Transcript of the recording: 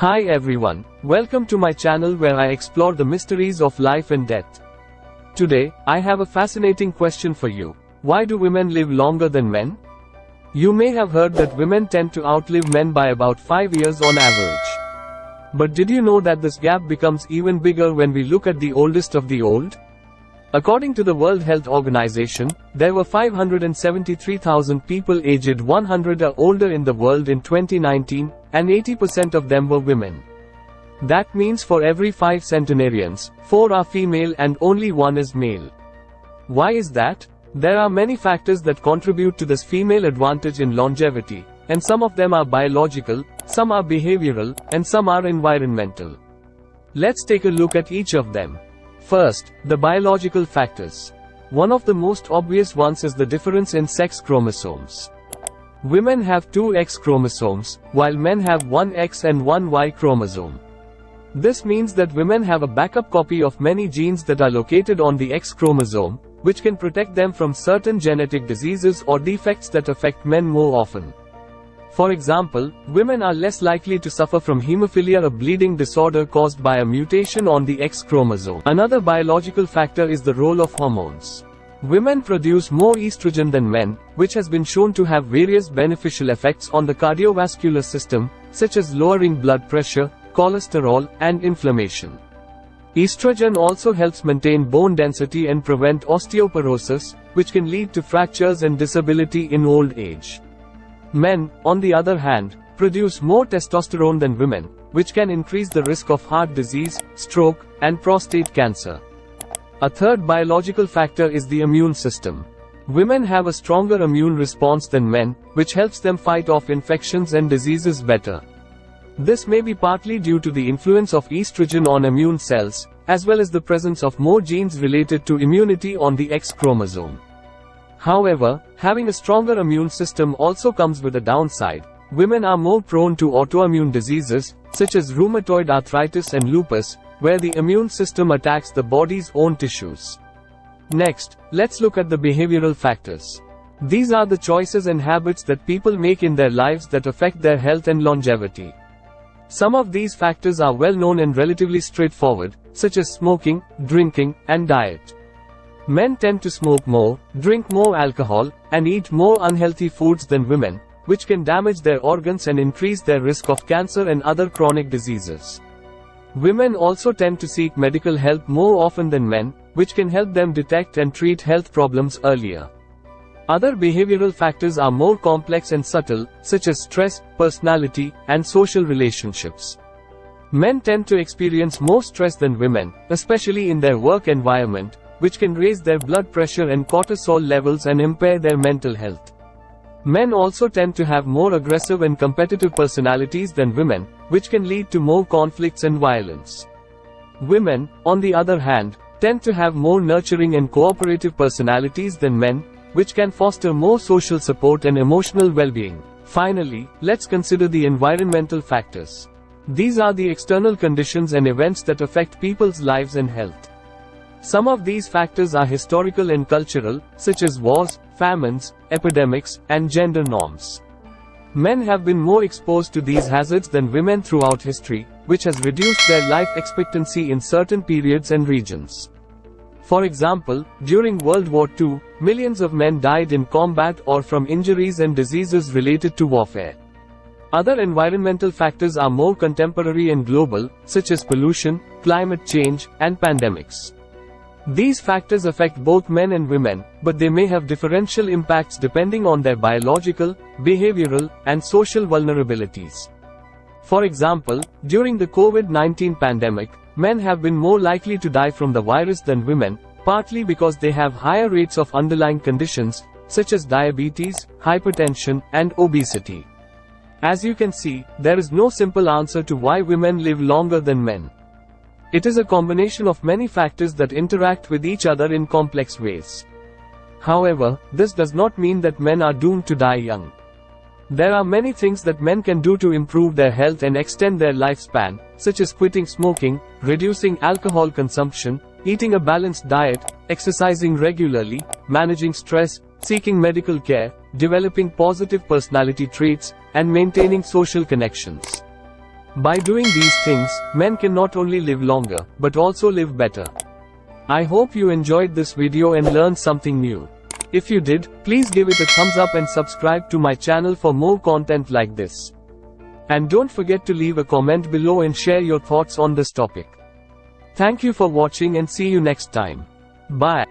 Hi everyone, welcome to my channel where I explore the mysteries of life and death. Today, I have a fascinating question for you. Why do women live longer than men? You may have heard that women tend to outlive men by about 5 years on average. But did you know that this gap becomes even bigger when we look at the oldest of the old? According to the World Health Organization, there were 573,000 people aged 100 or older in the world in 2019, and 80% of them were women. That means for every 5 centenarians, 4 are female and only 1 is male. Why is that? There are many factors that contribute to this female advantage in longevity, and some of them are biological, some are behavioral, and some are environmental. Let's take a look at each of them. First, the biological factors. One of the most obvious ones is the difference in sex chromosomes. Women have 2 X chromosomes, while men have 1 X and 1 Y chromosome. This means that women have a backup copy of many genes that are located on the X chromosome, which can protect them from certain genetic diseases or defects that affect men more often. For example, women are less likely to suffer from hemophilia, a bleeding disorder caused by a mutation on the X chromosome. Another biological factor is the role of hormones. Women produce more estrogen than men, which has been shown to have various beneficial effects on the cardiovascular system, such as lowering blood pressure, cholesterol, and inflammation. Estrogen also helps maintain bone density and prevent osteoporosis, which can lead to fractures and disability in old age. Men, on the other hand, produce more testosterone than women, which can increase the risk of heart disease, stroke, and prostate cancer. A third biological factor is the immune system. Women have a stronger immune response than men, which helps them fight off infections and diseases better. This may be partly due to the influence of estrogen on immune cells, as well as the presence of more genes related to immunity on the X chromosome. However, having a stronger immune system also comes with a downside. Women are more prone to autoimmune diseases, such as rheumatoid arthritis and lupus, where the immune system attacks the body's own tissues. Next, let's look at the behavioral factors. These are the choices and habits that people make in their lives that affect their health and longevity. Some of these factors are well known and relatively straightforward, such as smoking, drinking, and diet. Men tend to smoke more, drink more alcohol, and eat more unhealthy foods than women, which can damage their organs and increase their risk of cancer and other chronic diseases. Women also tend to seek medical help more often than men, which can help them detect and treat health problems earlier. Other behavioral factors are more complex and subtle, such as stress, personality, and social relationships. Men tend to experience more stress than women, especially in their work environment, which can raise their blood pressure and cortisol levels and impair their mental health. Men also tend to have more aggressive and competitive personalities than women, which can lead to more conflicts and violence. Women, on the other hand, tend to have more nurturing and cooperative personalities than men, which can foster more social support and emotional well-being. Finally, let's consider the environmental factors. These are the external conditions and events that affect people's lives and health. Some of these factors are historical and cultural, such as wars, famines, epidemics, and gender norms. Men have been more exposed to these hazards than women throughout history, which has reduced their life expectancy in certain periods and regions. For example, during World War II, millions of men died in combat or from injuries and diseases related to warfare. Other environmental factors are more contemporary and global, such as pollution, climate change, and pandemics. These factors affect both men and women, but they may have differential impacts depending on their biological, behavioral, and social vulnerabilities. For example, during the COVID-19 pandemic, men have been more likely to die from the virus than women, partly because they have higher rates of underlying conditions, such as diabetes, hypertension, and obesity. As you can see, there is no simple answer to why women live longer than men. It is a combination of many factors that interact with each other in complex ways. However, this does not mean that men are doomed to die young. There are many things that men can do to improve their health and extend their lifespan, such as quitting smoking, reducing alcohol consumption, eating a balanced diet, exercising regularly, managing stress, seeking medical care, developing positive personality traits, and maintaining social connections. By doing these things, men can not only live longer, but also live better. I hope you enjoyed this video and learned something new. If you did, please give it a thumbs up and subscribe to my channel for more content like this. And don't forget to leave a comment below and share your thoughts on this topic. Thank you for watching and see you next time. Bye.